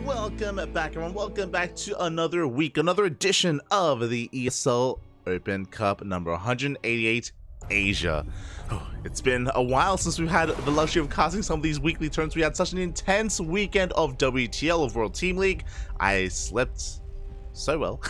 Welcome back, everyone. Welcome back to another week, another edition of the ESL Open Cup number 188 Asia. Oh, it's been a while since we've had the luxury of casting some of these weekly turns. We had such an intense weekend of WTL, of World Team League. I slept so well.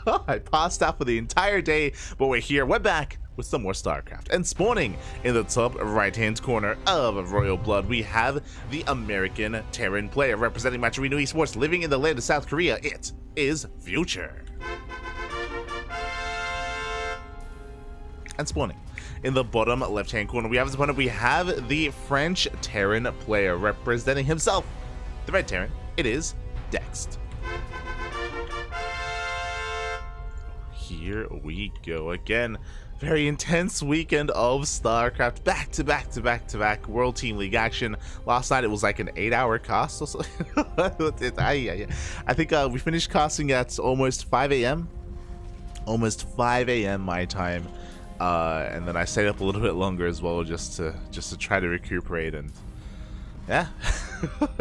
I passed out for the entire day, but we're here. We're back with some more StarCraft. And spawning in the top right-hand corner of Royal Blood, we have the American Terran player representing Maturino Esports, living in the land of South Korea. It is Future. And spawning in the bottom left-hand corner, we have his opponent. We have the French Terran player representing himself, the Red Terran. It is Dext. Here we go again. Very intense weekend of StarCraft, back-to-back World Team League action. Last night it was like an 8-hour cast or so. I think we finished casting at almost 5 a.m. Almost 5 a.m. my time. And then I stayed up a little bit longer as well, just to try to recuperate. And yeah,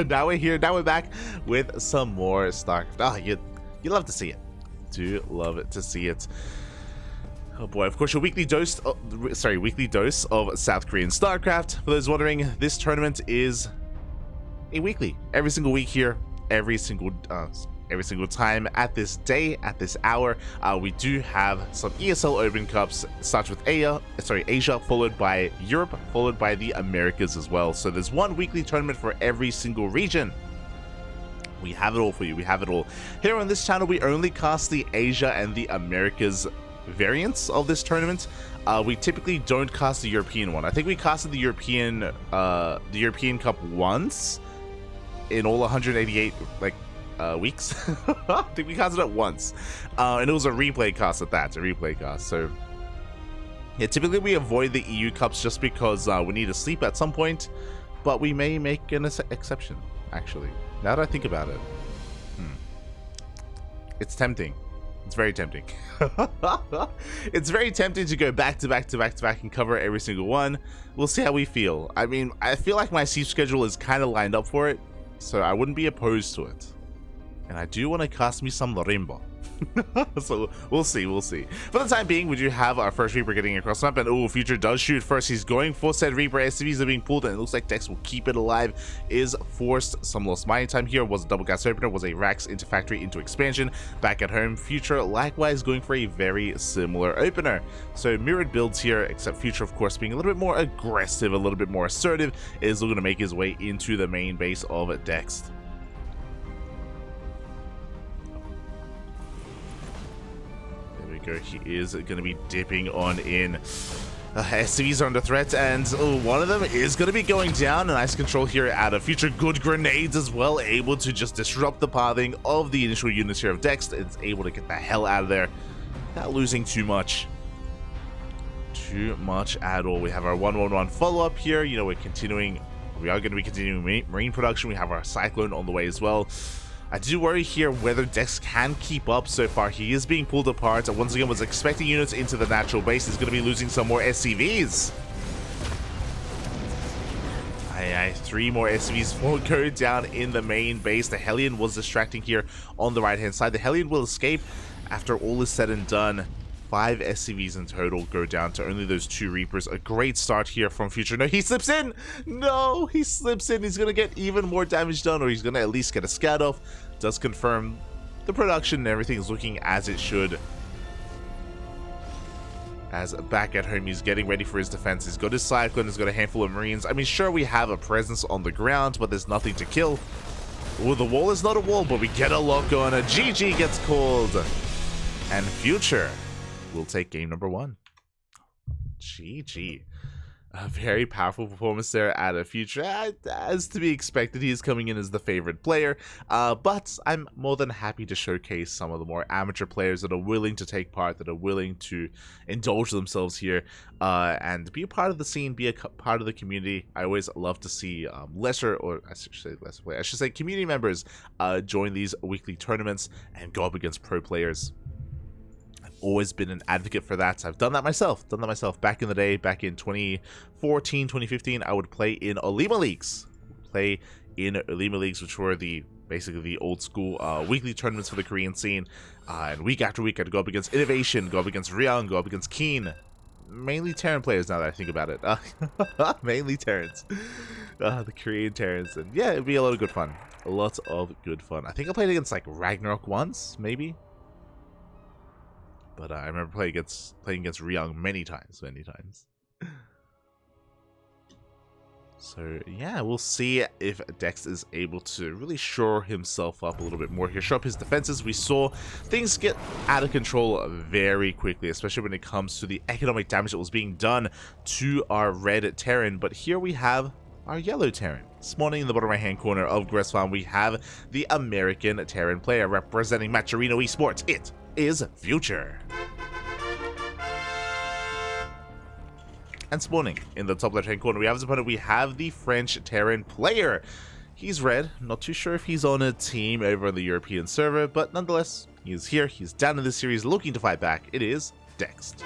now we're here. Now we're back with some more StarCraft. Oh, you love to see it. Do love it to see it. Oh boy, of course, your weekly dose of South Korean StarCraft. For those wondering, this tournament is a weekly, every single week here, every single time at this day, at this hour. We do have some ESL Open Cups. It starts with Asia, followed by Europe, followed by the Americas as well. So there's one weekly tournament for every single region. We have it all for you. We have it all. Here on this channel, we only cast the Asia and the Americas variants of this tournament. We typically don't cast the European one. I think we casted the European Cup once in all 188 weeks. I think we casted it once, and it was a replay cast at that. A replay cast. So yeah, typically we avoid the EU Cups just because we need to sleep at some point, but we may make an exception. Actually, now that I think about it, it's tempting. It's very tempting. It's very tempting to go back to back and cover every single one. We'll see how we feel. I mean, I feel like my sleep schedule is kind of lined up for it, so I wouldn't be opposed to it. And I do want to cast me some Rainbow. So we'll see. For the time being, we do have our first Reaper getting across the map, and oh, Future does shoot first. He's going for said Reaper. SCVs are being pulled, and it looks like Dex will keep it alive. Is forced some lost mining time here. Was a double gas opener, was a Rax into factory into expansion. Back at home, Future likewise going for a very similar opener. So mirrored builds here, except Future, of course, being a little bit more aggressive, a little bit more assertive, is looking to make his way into the main base of Dext. He is going to be dipping on in. SCVs are under threat, and one of them is going to be going down. A nice control here out of Future. Good grenades as well, able to just disrupt the pathing of the initial units here of Dext. It's able to get the hell out of there, not losing too much at all. We have our 1-1-1 follow-up here. You know, we are going to be continuing marine production. We have our Cyclone on the way as well. I do worry here whether Dex can keep up. So far, he is being pulled apart. Once again, was expecting units into the natural base. He's going to be losing some more SCVs. Three more SCVs will go down in the main base. The Hellion was distracting here on the right-hand side. The Hellion will escape after all is said and done. 5 SCVs in total go down to only those 2 Reapers. A great start here from Future. No, he slips in! No, he slips in. He's going to get even more damage done, or he's going to at least get a scat off. Does confirm the production and everything is looking as it should. As back at home, he's getting ready for his defense. He's got his Cyclone, he's got a handful of Marines. I mean, sure, we have a presence on the ground, but there's nothing to kill. Oh, the wall is not a wall, but we get a lock on. A GG gets called. And Future will take game number 1. GG. A very powerful performance there out of Future. As to be expected, he is coming in as the favorite player. But I'm more than happy to showcase some of the more amateur players that are willing to take part, that are willing to indulge themselves here, and be a part of the scene, be a part of the community. I always love to see community members join these weekly tournaments and go up against pro players. always been an advocate for that. I've done that myself. Back in the day, back in 2014, 2015, I would play in Olima Leagues. Which were the basically the old school weekly tournaments for the Korean scene. And week after week, I'd go up against Innovation, go up against Ryung, go up against Keen. Mainly Terran players now that I think about it. Mainly Terrans. The Korean Terrans. And yeah, it'd be a lot of good fun. A lot of good fun. I think I played against like Ragnarok once, maybe. But I remember playing against Ryung many times. So yeah, we'll see if Dext is able to really shore himself up a little bit more here. Shore up his defenses. We saw things get out of control very quickly, especially when it comes to the economic damage that was being done to our red Terran. But here we have our yellow Terran. Spawning in the bottom right hand corner of Gressfarm, we have the American Terran player representing Maturino Esports. It is Future. And spawning in the top left hand corner, we have his opponent. We have the French Terran player. He's red. Not too sure if he's on a team over on the European server, but nonetheless, he's here. He's down in this series looking to fight back. It is Dext.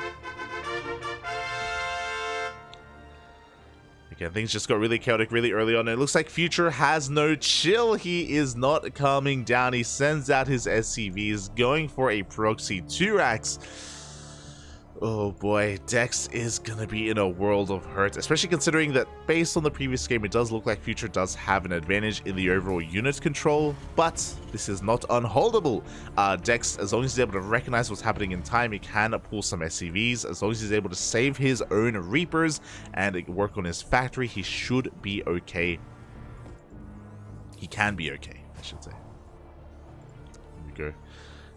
Again, things just got really chaotic really early on. And it looks like Future has no chill. He is not calming down. He sends out his SCVs, going for a proxy 2-racks. Oh boy, Dex is going to be in a world of hurt, especially considering that based on the previous game, it does look like Future does have an advantage in the overall unit control, but this is not unholdable. Dex, as long as he's able to recognize what's happening in time, he can pull some SCVs. As long as he's able to save his own Reapers and work on his factory, he should be okay. He can be okay, I should say. Here we go.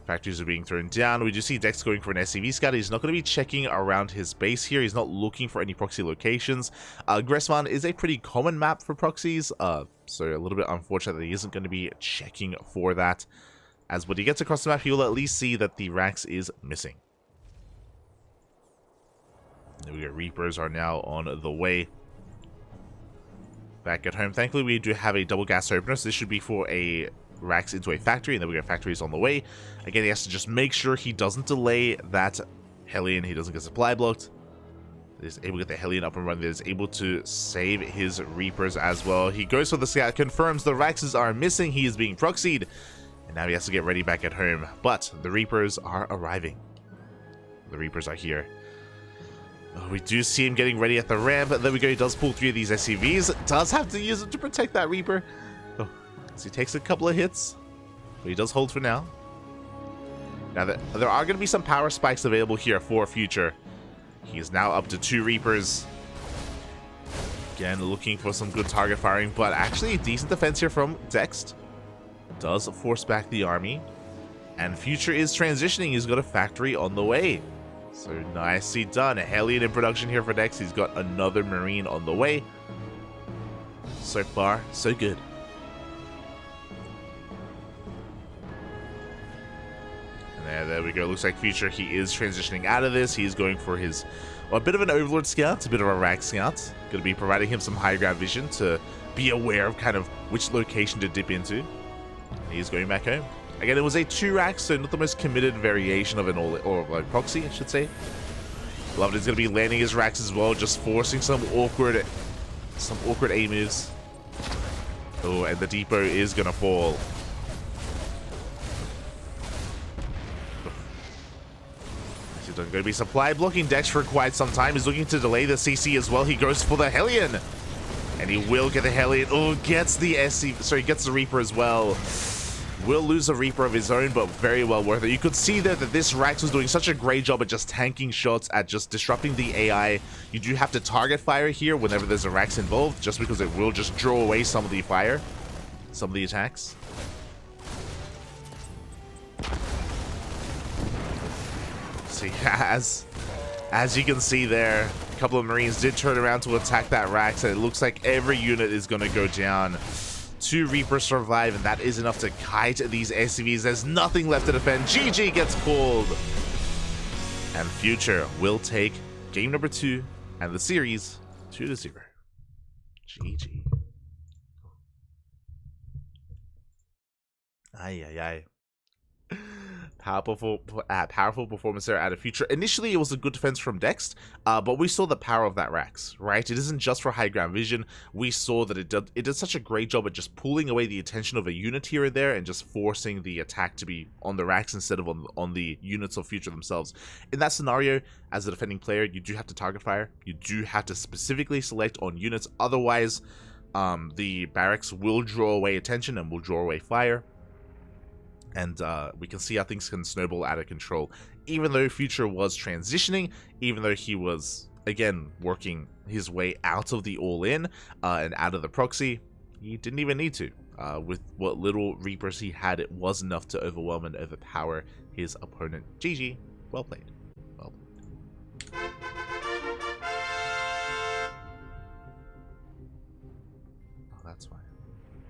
Factories are being thrown down. We do see Dex going for an SCV scout. He's not going to be checking around his base here. He's not looking for any proxy locations. Gressman is a pretty common map for proxies, so a little bit unfortunate that he isn't going to be checking for that. As when he gets across the map, he will at least see that the Rax is missing. There we go. Reapers are now on the way. Back at home, thankfully, we do have a double gas opener, so this should be for a Rax into a factory, and then we got factories on the way. Again, he has to just make sure he doesn't delay that Hellion. He doesn't get supply blocked. He's able to get the Hellion up and running. He's able to save his Reapers as well. He goes for the scout, confirms the Raxes are missing. He is being proxied, and now he has to get ready back at home. But the Reapers are arriving. The Reapers are here. Oh, we do see him getting ready at the ramp. There we go. He does pull 3 of these SCVs. Does have to use them to protect that Reaper. Oh, so he takes a couple of hits, but he does hold for now. Now, there are going to be some power spikes available here for Future. He is now up to 2 Reapers. Again, looking for some good target firing, but actually decent defense here from Dext. Does force back the army. And Future is transitioning. He's got a factory on the way. So nicely done. A Hellion in production here for Dex. He's got another Marine on the way. So far, so good. And there we go. Looks like Future, he is transitioning out of this. He's going for his, well, a bit of an Overlord scout, a bit of a Rack scout. Going to be providing him some high ground vision to be aware of kind of which location to dip into. He's going back home. Again, it was a 2-rack, so not the most committed variation of an or like proxy, I should say. Loved is going to be landing his racks as well, just forcing some awkward A moves. Oh, and the depot is going to fall. There's going to be supply blocking Dex for quite some time. He's looking to delay the CC as well. He goes for the Hellion. And he will get the Hellion. Oh, gets the SC. Sorry, gets the Reaper as well. Will lose a Reaper of his own, but very well worth it. You could see there that this Rax was doing such a great job at just tanking shots, at just disrupting the AI. You do have to target fire here whenever there's a Rax involved, just because it will just draw away some of the fire, some of the attacks. See, as you can see there, a couple of Marines did turn around to attack that Rax, and it looks like every unit is going to go down. 2 Reapers survive, and that is enough to kite these SCVs. There's nothing left to defend. GG gets pulled. And Future will take game number 2 and the series 2-0. GG. Ay, ay, ay. Powerful performance there out of Future. Initially, it was a good defense from Dext, but we saw the power of that Rax, right? It isn't just for high ground vision. We saw that it did such a great job at just pulling away the attention of a unit here and there and just forcing the attack to be on the Rax instead of on the units of Future themselves. In that scenario, as a defending player, you do have to target fire. You do have to specifically select on units. Otherwise, the barracks will draw away attention and will draw away fire. And we can see how things can snowball out of control. Even though Future was transitioning, even though he was, again, working his way out of the all-in and out of the proxy, he didn't even need to. With what little Reapers he had, it was enough to overwhelm and overpower his opponent. GG, well played.